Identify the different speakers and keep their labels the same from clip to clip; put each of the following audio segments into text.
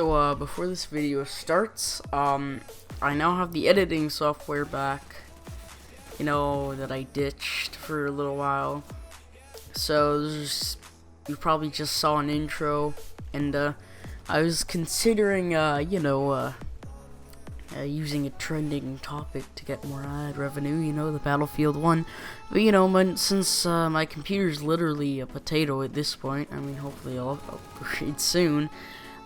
Speaker 1: So before this video starts, I now have the editing software back, that I ditched for a little while. So you probably just saw an intro, and I was considering, using a trending topic to get more ad revenue, the Battlefield 1. But, since my computer's literally a potato at this point, I mean, hopefully I'll upgrade soon.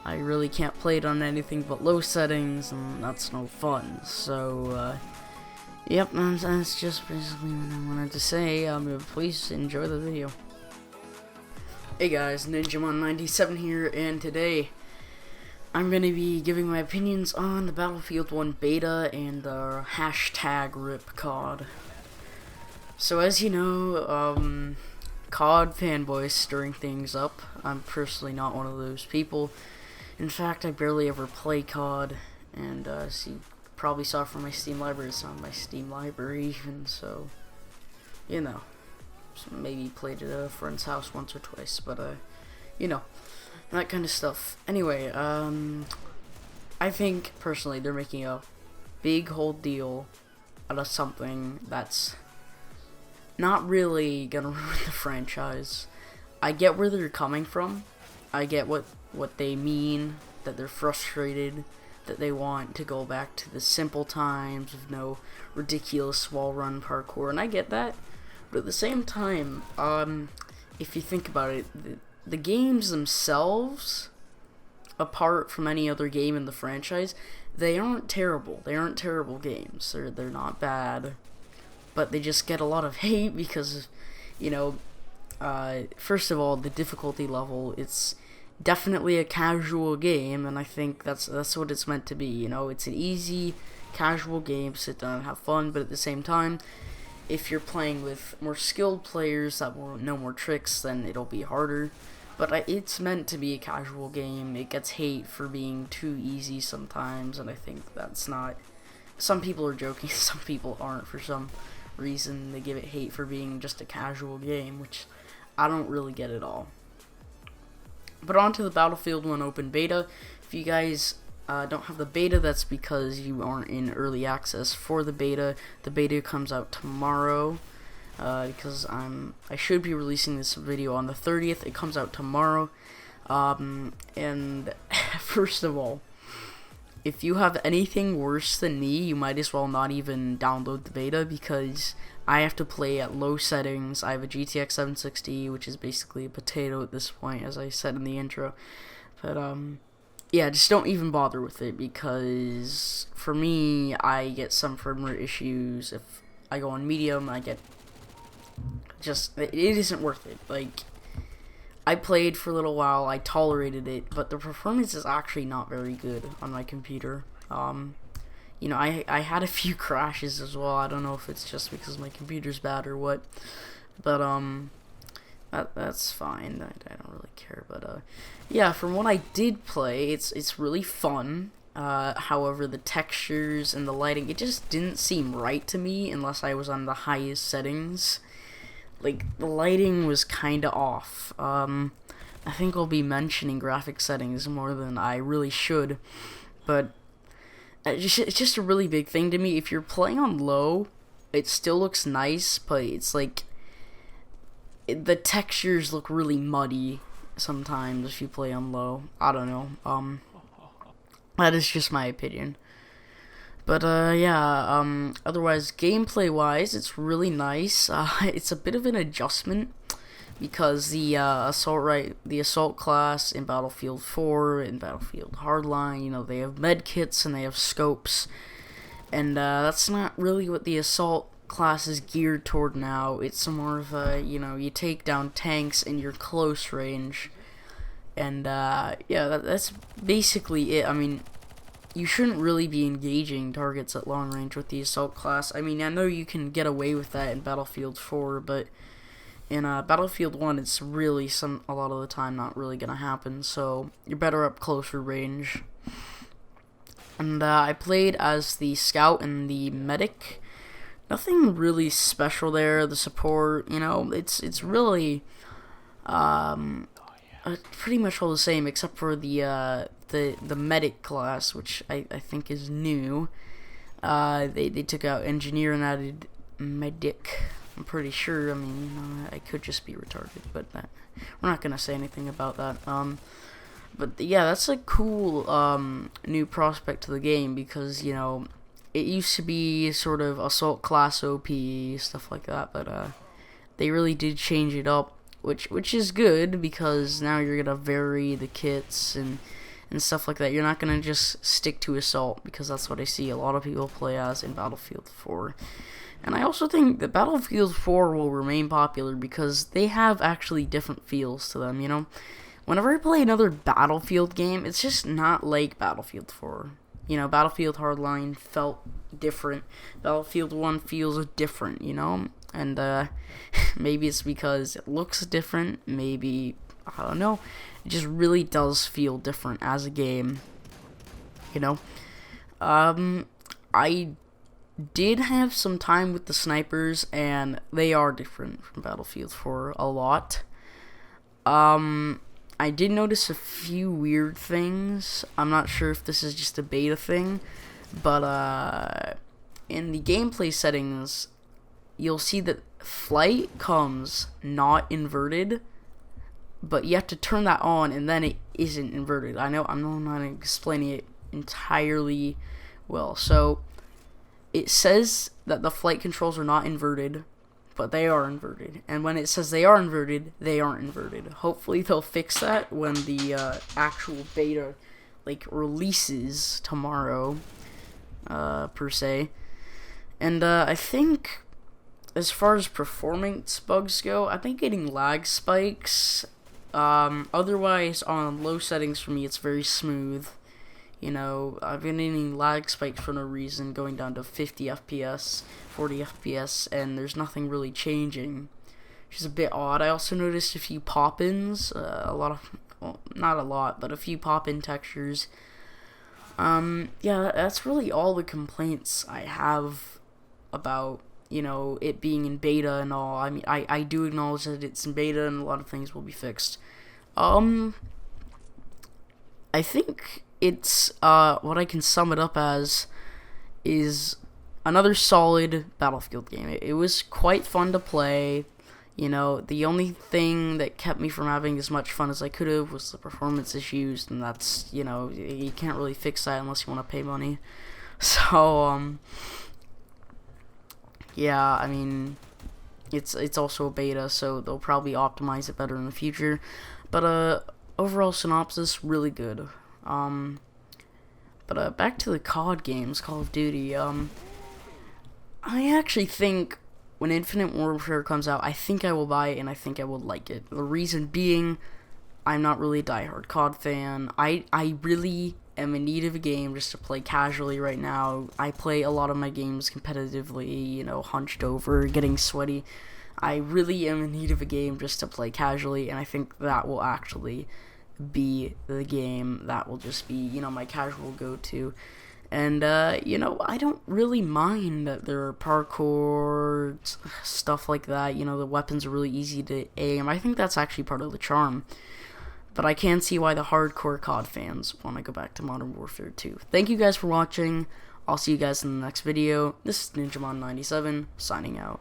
Speaker 1: I really can't play it on anything but low settings, and that's no fun. So, yep, that's just basically what I wanted to say. Please enjoy the video. Hey guys, Ninjamon97 here, and today I'm going to be giving my opinions on the Battlefield 1 beta and the hashtag RIPCOD. So as you know, COD fanboys stirring things up. I'm personally not one of those people. In fact, I barely ever play COD, and as you probably saw from my Steam library, it's on my Steam library even, so, so maybe played at a friend's house once or twice, but, that kind of stuff. Anyway, I think, personally, they're making a big whole deal out of something that's not really gonna ruin the franchise. I get where they're coming from. I get what they mean, that they're frustrated, that they want to go back to the simple times of no ridiculous wall run parkour, and I get that. But at the same time, if you think about it, the games themselves, apart from any other game in the franchise, they aren't terrible. They aren't terrible games. They're not bad, but they just get a lot of hate because, first of all, the difficulty level, it's definitely a casual game, and I think that's what it's meant to be. It's an easy, casual game, sit down and have fun, but at the same time, if you're playing with more skilled players that will know more tricks, then it'll be harder. But it's meant to be a casual game. It gets hate for being too easy sometimes, and I think that's not... Some people are joking, some people aren't for some reason. They give it hate for being just a casual game, which I don't really get at all. But on to the Battlefield 1 open beta. If you guys don't have the beta, that's because you aren't in early access for the beta. The beta comes out tomorrow, because I should be releasing this video on the 30th. It comes out tomorrow. And first of all, if you have anything worse than me, you might as well not even download the beta, because I have to play at low settings. I have a GTX 760, which is basically a potato at this point, as I said in the intro. But, yeah, just don't even bother with it, because for me, I get some firmware issues. If I go on medium, I get it isn't worth it. Like, I played for a little while, I tolerated it, but the performance is actually not very good on my computer. I had a few crashes as well. I don't know if it's just because my computer's bad or what, but that's fine. I don't really care. But yeah, from what I did play, it's really fun. However, the textures and the lighting, it just didn't seem right to me unless I was on the highest settings. Like, the lighting was kinda off. I think I'll be mentioning graphic settings more than I really should, but it's just a really big thing to me. If you're playing on low, it still looks nice, but it's like, the textures look really muddy sometimes if you play on low. I don't know. That is just my opinion. But, yeah, otherwise, gameplay-wise, it's really nice. It's a bit of an adjustment, because the assault class in Battlefield 4 and Battlefield Hardline, they have med kits and they have scopes, and that's not really what the assault class is geared toward now. It's more of a, you take down tanks in your close range, and yeah, that's basically it. I mean, you shouldn't really be engaging targets at long range with the assault class. I mean, I know you can get away with that in Battlefield 4, but in Battlefield 1, it's really a lot of the time not really gonna happen, so you're better up closer range. And I played as the scout and the medic. Nothing really special there. The support, it's really pretty much all the same, except for the the medic class, which I think is new. They took out engineer and added medic. I'm pretty sure. I mean, I could just be retarded, but we're not gonna say anything about that. But yeah, that's a cool new prospect to the game, because it used to be sort of assault class OP stuff like that, but they really did change it up, which is good, because now you're gonna vary the kits and stuff like that. You're not gonna just stick to assault, because that's what I see a lot of people play as in Battlefield 4. And I also think that Battlefield 4 will remain popular because they have actually different feels to them, Whenever I play another Battlefield game, it's just not like Battlefield 4. Battlefield Hardline felt different. Battlefield 1 feels different, And maybe it's because it looks different. Maybe, I don't know. It just really does feel different as a game, I did have some time with the snipers, and they are different from Battlefield 4 a lot. I did notice a few weird things. I'm not sure if this is just a beta thing, but in the gameplay settings, you'll see that flight comes not inverted, but you have to turn that on, and then it isn't inverted. I know I'm not explaining it entirely well. So it says that the flight controls are not inverted, but they are inverted. And when it says they are inverted, they aren't inverted. Hopefully they'll fix that when the actual beta releases tomorrow, per se. And I think as far as performance bugs go, I think getting lag spikes. Otherwise, on low settings for me, it's very smooth. I've been getting lag spikes for no reason, going down to 50 FPS, 40 FPS, and there's nothing really changing, which is a bit odd. I also noticed a few pop-ins, not a lot, but a few pop-in textures. Yeah, that's really all the complaints I have about, it being in beta and all. I mean, I do acknowledge that it's in beta and a lot of things will be fixed. I think it's, what I can sum it up as is another solid Battlefield game. It was quite fun to play. The only thing that kept me from having as much fun as I could have was the performance issues, and that's, you can't really fix that unless you want to pay money. So, yeah, I mean, it's also a beta, so they'll probably optimize it better in the future. But, overall synopsis, really good. But back to the COD games, Call of Duty. I actually think when Infinite Warfare comes out, I think I will buy it, and I think I will like it. The reason being, I'm not really a diehard COD fan. I really am in need of a game just to play casually right now. I play a lot of my games competitively, hunched over, getting sweaty. I really am in need of a game just to play casually, and I think that will actually be the game that will just be, my casual go-to. And, I don't really mind that there are parkour, stuff like that. The weapons are really easy to aim. I think that's actually part of the charm. But I can see why the hardcore COD fans want to go back to Modern Warfare 2. Thank you guys for watching. I'll see you guys in the next video. This is Ninjamon97, signing out.